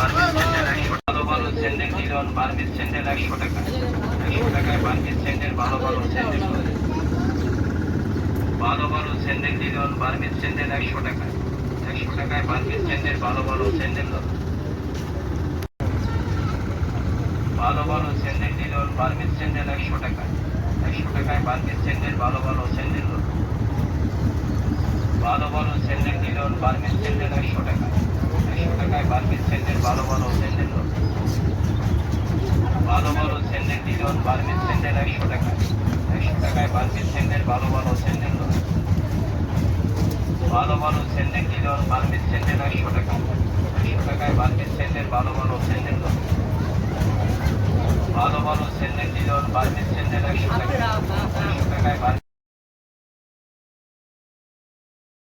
Burmese sandal 100 ভালো ভালো sandal নিলন Burmese sandal 100 টাকা 100 টাকায় বার্মিজ স্যান্ডেল ভালো ভালো স্যান্ডেল ভালো ভালো স্যান্ডেল নিলন বার্মিজ স্যান্ডেল 100 টাকা 100 টাকায় বার্মিজ স্যান্ডেল ভালো ভালো স্যান্ডেল ভালো ভালো স্যান্ডেল নিলন বার্মিজ স্যান্ডেল 100 টাকা 100 টাকায় বার্মিজ স্যান্ডেল ভালো ভালো স্যান্ডেল ভালো ভালো স্যান্ডেল নিলন বার্মিজ স্যান্ডেল 100 টাকা 100 টাকায় বার্মিজ স্যান্ডেল ভালো ভালো স্যান্ডেল ভালো ভালো স্যান্ডেল নিলন বার্মিজ স্যান্ডেল 100 টাকা 100 টাকায় বার্মিজ স্যান্ডেল ভালো ভালো স্যান্ডেল ভালো ভালো স্যান্ডেল নিলন বার্মিজ স্যান্ডেল 100 টাকা 100 টাকায় বার্মিজ স্যান্ডেল ভালো ভালো স্যান্ডেল ভালো ভালো স্যান্ডেল নিলন বার্মিজ স্যান্ডেল 100 টাকা 100 টাকায়